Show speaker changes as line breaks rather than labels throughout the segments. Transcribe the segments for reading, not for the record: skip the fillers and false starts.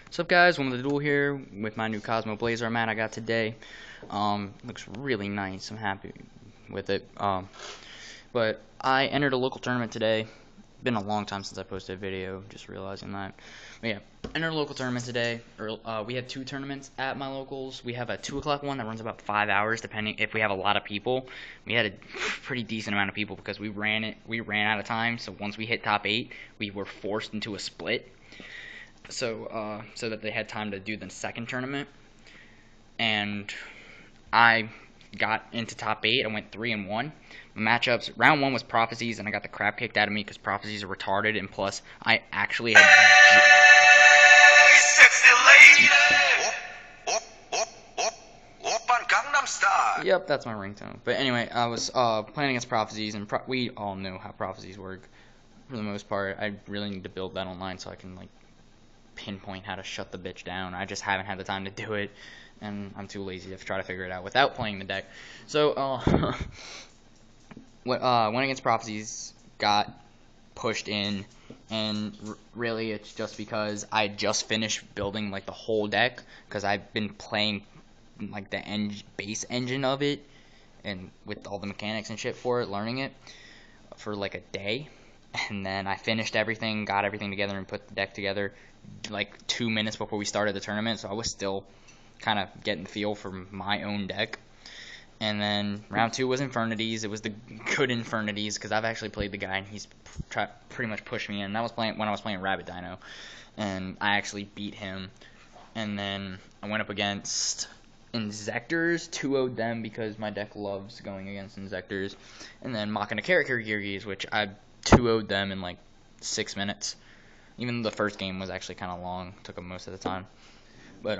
What's up, guys? One with the Duel here with my new Cosmo Blazer mat I got today. Looks really nice. I'm happy with it. But I entered a local tournament today. Been a long time since I posted a video, just realizing that. But yeah, entered a local tournament today. We had two tournaments at my locals. We have a 2 o'clock one that runs about 5 hours, depending if we have a lot of people. We had a pretty decent amount of people because we ran out of time. So once we hit top 8, we were forced into a split. So that they had time to do the second tournament, and I got into top 8. I went 3-1. My matchups, round 1 was Prophecies, and I got the crap kicked out of me because Prophecies are retarded, and plus I actually had. Yep, that's my ringtone. But anyway, I was playing against Prophecies, and we all know how Prophecies work for the most part. I really need to build that online so I can pinpoint how to shut the bitch down. I just haven't had the time to do it, and I'm too lazy to try to figure it out without playing the deck. So went against Prophecies, got pushed in, and really it's just because I just finished building the whole deck, because I've been playing the base engine of it, and with all the mechanics and shit for it, learning it for a day. And then I finished everything, got everything together, and put the deck together 2 minutes before we started the tournament. So I was still kind of getting the feel for my own deck. And then round 2 was Infernities. It was the good Infernities because I've actually played the guy, and he's pretty much pushed me in. That was when I was playing Rabbit Dino, and I actually beat him. And then I went up against Inzectors, 2-0'd them because my deck loves going against Inzectors. And then Machina Kirigis, which I 2-0'd them in 6 minutes. Even though the first game was actually kind of long, took them most of the time. But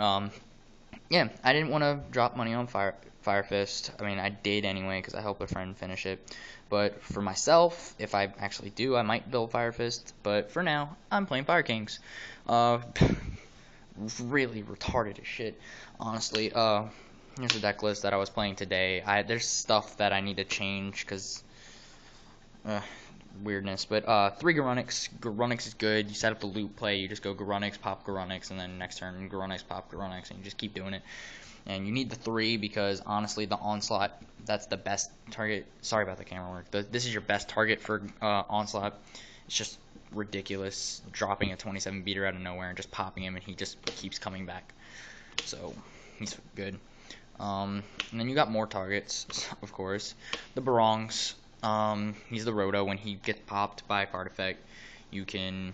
yeah, I didn't want to drop money on Fire Fist. I mean, I did anyway because I helped a friend finish it. But for myself, if I actually do, I might build Fire Fist. But for now, I'm playing Fire Kings. Really retarded as shit, honestly. Here's the deck list that I was playing today. There's stuff that I need to change because weirdness, but 3 Garunix. Garunix is good. You set up the loop play, you just go Garunix, pop Garunix, and then next turn Garunix, pop Garunix, and you just keep doing it. And you need the 3 because honestly the Onslaught, that's the best target. Sorry about the camera work. This is your best target for Onslaught. It's just ridiculous, dropping a 27 beater out of nowhere and just popping him, and he just keeps coming back. So he's good. And then you got more targets, of course. The Barongs. He's the Roto. When he gets popped by a card effect, you can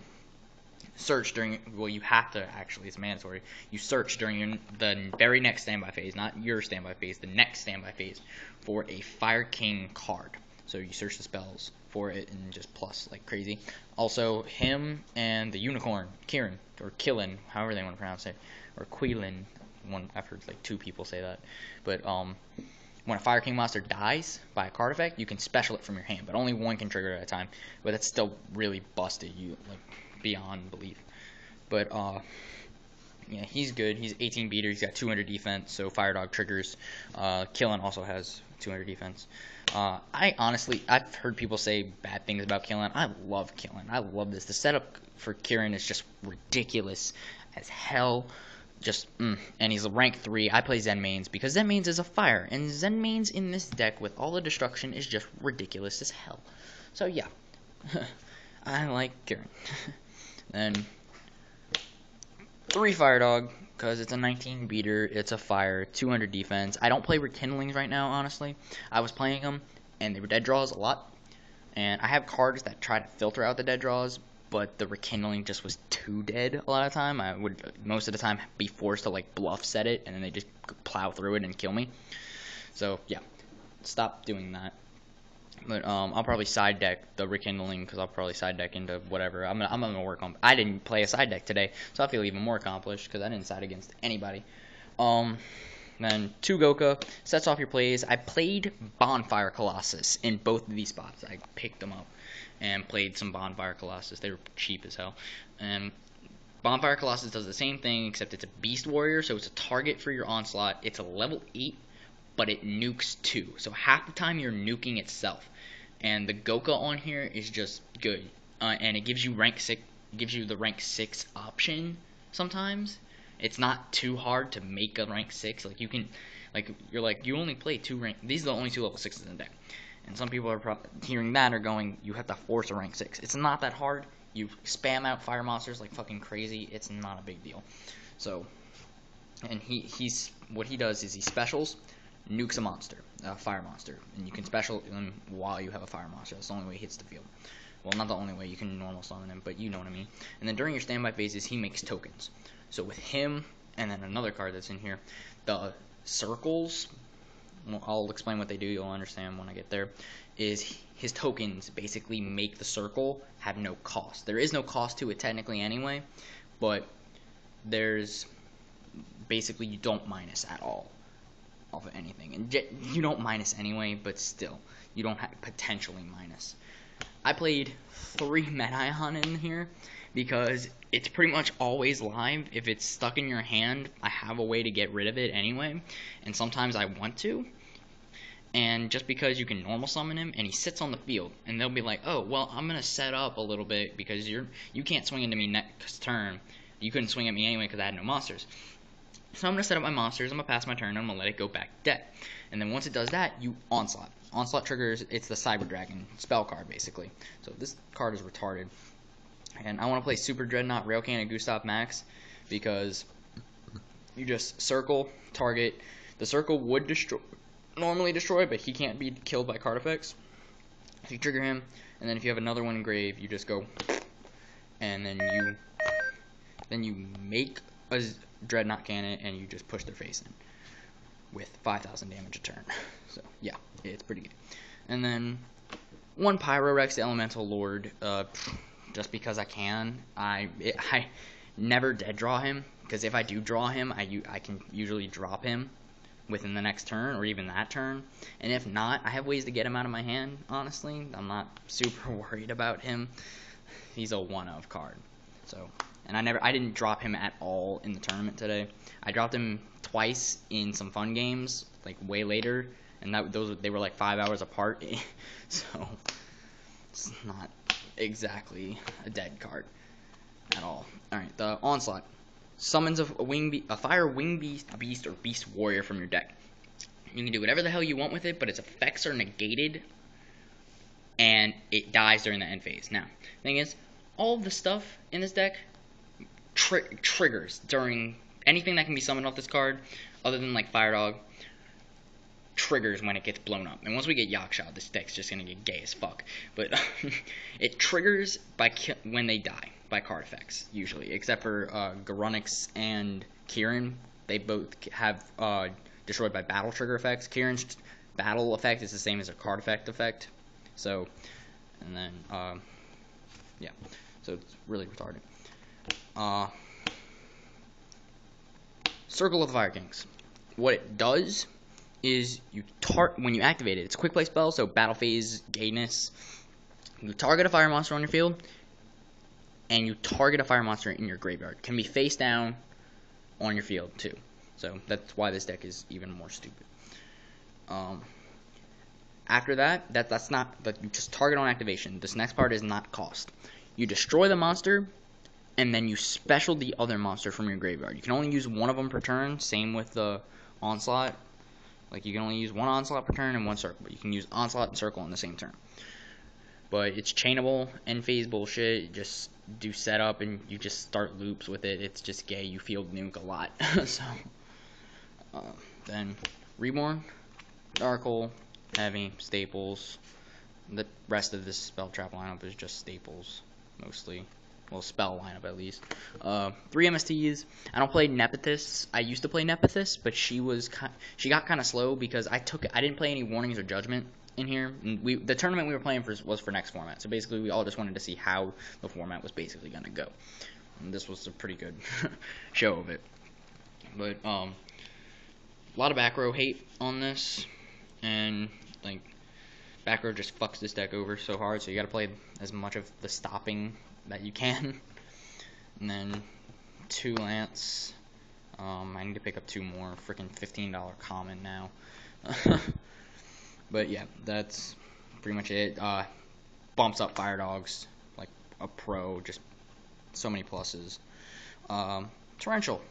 search during, well, you have to actually, it's mandatory, you search during the very next standby phase, not your standby phase, the next standby phase, for a Fire King card. So you search the spells for it and just plus like crazy. Also, him and the Unicorn, Kieran, or Killin, however they want to pronounce it, or Quilin, I've heard 2 people say that, but when a Fire King monster dies by a card effect, you can special it from your hand, but only one can trigger it at a time. But that's still really busted, beyond belief. But yeah, he's good. He's 18 beater. He's got 200 defense, so Fire Dog triggers. Killin also has 200 defense. I've heard people say bad things about Killin. I love Killin. I love this. The setup for Kieran is just ridiculous as hell. And he's a rank 3. I play Zen Mains because Zen Mains is a fire, and Zen Mains in this deck with all the destruction is just ridiculous as hell. So yeah, I like Kieran. Then 3 Fire Dog because it's a 19 beater, it's a fire, 200 defense. I don't play Rekindlings right now, honestly. I was playing them, and they were dead draws a lot, and I have cards that try to filter out the dead draws, but the Rekindling just was too dead a lot of the time. I would most of the time be forced to bluff set it, and then they just plow through it and kill me. So yeah, stop doing that. But I'll probably side deck the Rekindling because I'll probably side deck into whatever. I'm gonna work on. I didn't play a side deck today, so I feel even more accomplished because I didn't side against anybody. Then 2 Goka sets off your plays. I played Bonfire Colossus in both of these spots. I picked them up and played some Bonfire Colossus. They were cheap as hell. And Bonfire Colossus does the same thing, except it's a Beast Warrior, so it's a target for your Onslaught. It's a level 8, but it nukes 2. So half the time you're nuking itself. And the Goka on here is just good. And it gives you rank 6. It gives you the rank 6 option sometimes. it's not too hard to make a rank 6. Like you can, like you're like you only play 2 rank. These are the only 2 level 6s in the deck. And some people are hearing that are going, you have to force a rank 6. It's not that hard. You spam out fire monsters like fucking crazy. It's not a big deal. So, and he's what he does is he specials, nukes a monster, a fire monster, and you can special him while you have a fire monster. That's the only way he hits the field. Well, not the only way. You can normal summon him, but you know what I mean. And then during your standby phases, he makes tokens. So with him, and then another card that's in here, the circles. Well, I'll explain what they do. You'll understand when I get there. Is his tokens basically make the circle have no cost. There is no cost to it technically anyway, but there's basically you don't minus at all off of anything, and you don't minus anyway, but still you don't potentially minus. I played 3 Metaion in here because it's pretty much always live. If it's stuck in your hand, I have a way to get rid of it anyway, and sometimes I want to. And just because you can normal summon him and he sits on the field, and they'll be like, oh, well, I'm gonna set up a little bit because you can't swing into me next turn. You couldn't swing at me anyway because I had no monsters. So I'm gonna set up my monsters, I'm gonna pass my turn, and I'm gonna let it go back dead. And then once it does that, you onslaught. Onslaught triggers, it's the Cyber Dragon spell card basically. So this card is retarded. And I want to play Super Dreadnought, Railcan, and Gustav Max because you just circle, target. The circle would normally destroy, but he can't be killed by card effects. If you trigger him, and then if you have another one in grave, you just go, and then you make a Dreadnought cannon, and you just push their face in with 5,000 damage a turn. So yeah, it's pretty good. And then 1 Pyrorex, the Elemental Lord, just because I can. I never dead draw him, because if I do draw him, I can usually drop him within the next turn or even that turn, and if not, I have ways to get him out of my hand. Honestly, I'm not super worried about him. He's a 1-of card. So, and I didn't drop him at all in the tournament today. I dropped him twice in some fun games, like way later, and they were like 5 hours apart. So it's not exactly a dead card at all. All right, the onslaught. Summons a fire wing beast or beast warrior from your deck. You can do whatever the hell you want with it, but its effects are negated, and it dies during the end phase. Now, thing is, all of the stuff in this deck triggers during anything that can be summoned off this card, other than like Fire Dog, triggers when it gets blown up. And once we get Yakshad, this deck's just gonna get gay as fuck. But it triggers when they die by card effects, usually, except for Garunix and Kirin. They both have destroyed by battle trigger effects. Kirin's battle effect is the same as a card effect. So, and then yeah, so it's really retarded. Circle of the Fire Kings. What it does is when you activate it, it's a quick play spell, so battle phase, gayness. You target a fire monster on your field, and you target a fire monster in your graveyard. It can be face down on your field too. So that's why this deck is even more stupid. After that's not, but you just target on activation. This next part is not cost. You destroy the monster, and then you special the other monster from your graveyard. You can only use one of them per turn. Same with the onslaught. Like you can only use 1 onslaught per turn and 1 circle. But you can use onslaught and circle in the same turn. But it's chainable, end phase bullshit. You just do setup and you just start loops with it. It's just gay. You field nuke a lot. So then Reborn, Darkle, Heavy, Staples. The rest of this spell trap lineup is just Staples mostly. Well, spell lineup at least. 3 MSTs. I don't play Nepethys. I used to play Nepethys, but she got kind of slow because I didn't play any Warnings or Judgment in here. And the tournament we were playing was for next format. So basically, we all just wanted to see how the format was basically gonna go. And this was a pretty good show of it. But a lot of back row hate on this, and like back row just fucks this deck over so hard. So you got to play as much of the stopping that you can. And then 2 Lance. I need to pick up 2 more. Freaking $15 common now. But yeah, that's pretty much it. Bumps up Fire Dogs like a pro. Just so many pluses. Torrential.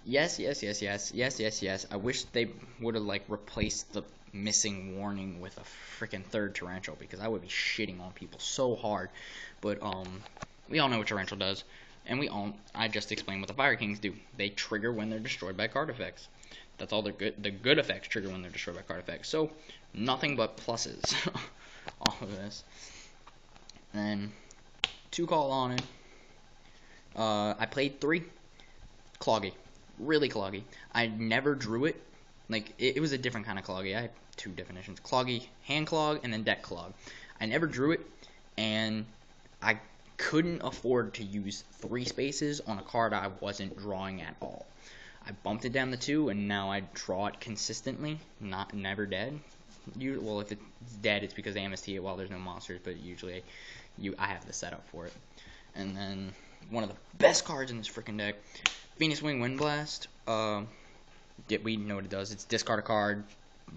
Yes. I wish they would have like replaced the missing warning with a freaking third torrential, because I would be shitting on people so hard. But we all know what torrential does, and I just explained what the Fire Kings do. They trigger when they're destroyed by card effects. That's all the good effects trigger when they're destroyed by card effects. So nothing but pluses off of this. Then 2 Call on it. I played 3. Cloggy. Really cloggy. I never drew it. Like, it was a different kind of cloggy. I had 2 definitions. Cloggy, hand clog, and then deck clog. I never drew it, and I couldn't afford to use 3 spaces on a card I wasn't drawing at all. I bumped it down to 2, and now I draw it consistently, never dead. Well, if it's dead, it's because they MST it while there's no monsters, but usually I have the setup for it. And then one of the best cards in this freaking deck, Phoenix Wing Windblast. We know what it does. It's discard a card,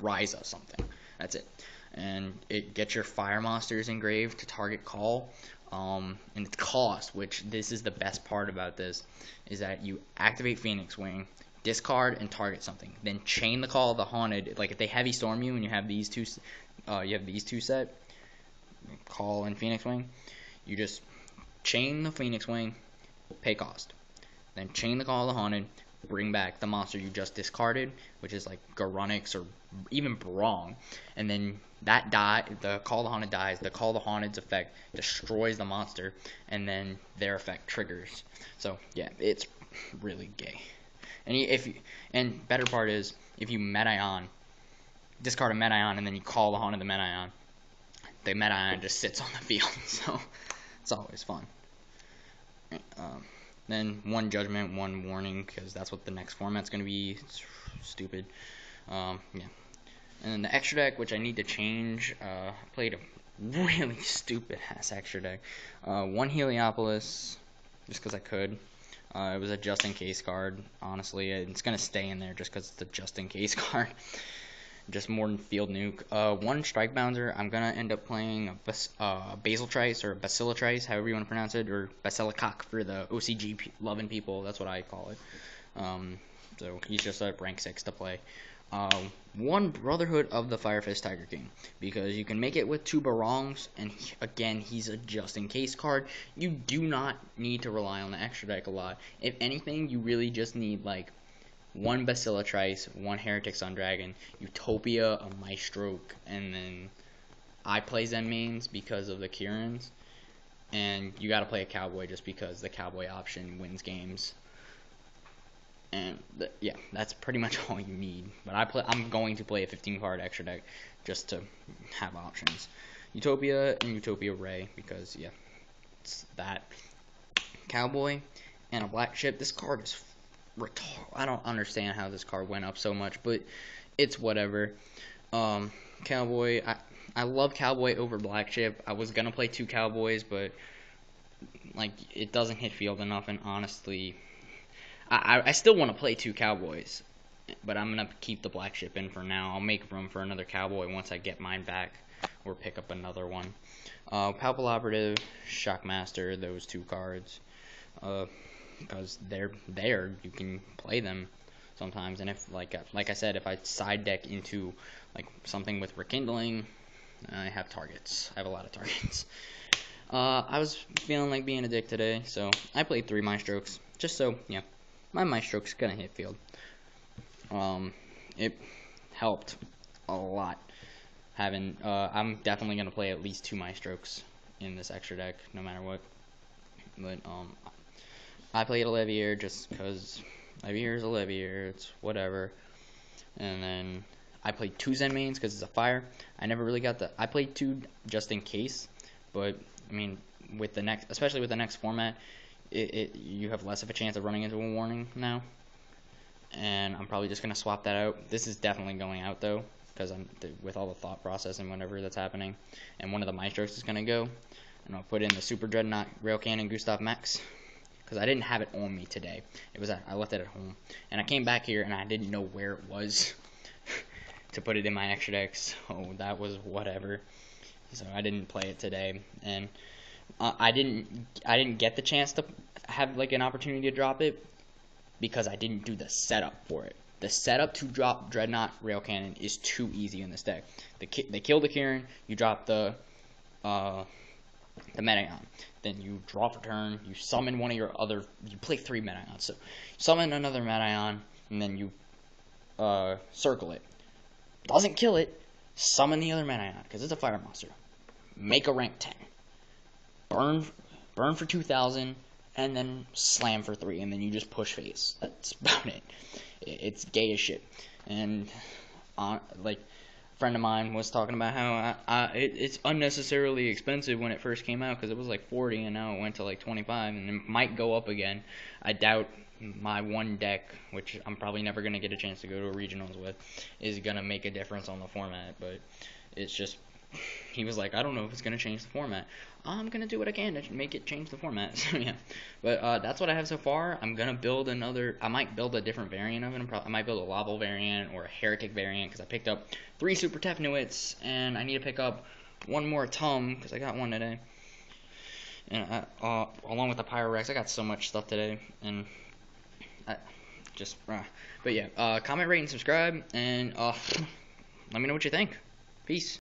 rise up something. That's it. And it gets your fire monsters engraved to target call. And its cost, which this is the best part about this, is that you activate Phoenix Wing, discard, and target something. Then chain the Call of the Haunted. Like if they heavy storm you and you have these two set, Call and Phoenix Wing, you just chain the Phoenix Wing, pay cost. Then chain the Call of the Haunted, bring back the monster you just discarded, which is like Garunix or even Brong, and then that the Call of the Haunted dies. The Call of the Haunted's effect destroys the monster, and then their effect triggers. So yeah, it's really gay. And better part is, if you Metaion, discard a Metaion, and then you call the Haunted the Metaion just sits on the field. So it's always fun. Then 1 Judgment, 1 Warning, because that's what the next format's going to be. It's stupid. Yeah. And then the extra deck, which I need to change, I played a really stupid-ass extra deck. 1 Heliopolis, just because I could. It was a just-in-case card, honestly. It's going to stay in there just because it's a just-in-case card. Just more than Field Nuke. 1 Strike Bouncer. I'm going to end up playing a Basiltrice or Basilatrice, however you want to pronounce it, or Basilicock for the OCG loving people. That's what I call it. So he's just at rank 6 to play. 1 Brotherhood of the Fire Fist Tiger King, because you can make it with 2 Barongs, and again, he's a just-in-case card. You do not need to rely on the extra deck a lot. If anything, you really just need like 1 Basilatrice, 1 Heretic Sun Dragon, Utopia, a Maestroke, and then I play Zen mains because of the Kirans, and you gotta play a Cowboy just because the Cowboy option wins games. And yeah, that's pretty much all you need. But I'm going to play a 15-card extra deck just to have options. Utopia and Utopia Ray, because yeah, it's that Cowboy and a Black Ship. This card is I don't understand how this card went up so much, but it's whatever. Cowboy, I love Cowboy over Black Ship. I was gonna play 2 Cowboys, but like it doesn't hit field enough, and honestly, I still want to play 2 Cowboys, but I'm going to keep the Black Ship in for now. I'll make room for another Cowboy once I get mine back, or pick up another one. Palpable Operative, Shockmaster, those 2 cards, because they're there, you can play them sometimes. And if, like I said, if I side deck into like something with Rekindling, I have targets. I have a lot of targets. I was feeling like being a dick today, so I played 3 Maestroques, just so, yeah. My Maestroke's gonna hit field. It helped a lot having. I'm definitely gonna play at least 2 Maestroques in this extra deck, no matter what. But I played a Levier just because Levier's a Levier. It's whatever. And then I played 2 Zen mains because it's a fire. I never really got I played 2 just in case, but I mean, especially with the next format. You have less of a chance of running into a warning now, and I'm probably just gonna swap that out. This is definitely going out though, because with all the thought process and whatever that's happening, and one of the Maestroques is gonna go, and I'll put in the Super Dreadnought Rail Cannon Gustav Max, because I didn't have it on me today. I left it at home, and I came back here and I didn't know where it was to put it in my extra deck, so that was whatever. So I didn't play it today, and I didn't get the chance to have like an opportunity to drop it because I didn't do the setup for it. The setup to drop Dreadnought Rail Cannon is too easy in this deck. They kill the Kirin, you drop the Metaion. Then you draw for turn, you summon one of your other, you play 3 Metaions. So summon another Metaion, and then you circle it. Doesn't kill it, summon the other Metaion, because it's a fire monster. Make a rank 10. Burn for 2,000, and then slam for 3, and then you just push face. That's about it. It's gay as shit. And like a friend of mine was talking about how it's unnecessarily expensive when it first came out, because it was like 40 and now it went to like 25, and it might go up again. I doubt my one deck, which I'm probably never going to get a chance to go to regionals with, is going to make a difference on the format. But it's just, he was like, I don't know if it's going to change the format. I'm going to do what I can to make it change the format. So yeah, but that's what I have so far. I'm going to build another, I might build a different variant of it. I might build a Laval variant or a Heretic variant, because I picked up 3 Super Tefnuits, and I need to pick up 1 more Tum, because I got 1 today. And along with the Pyrex, I got so much stuff today, and but yeah, comment, rate, and subscribe, and let me know what you think. Peace.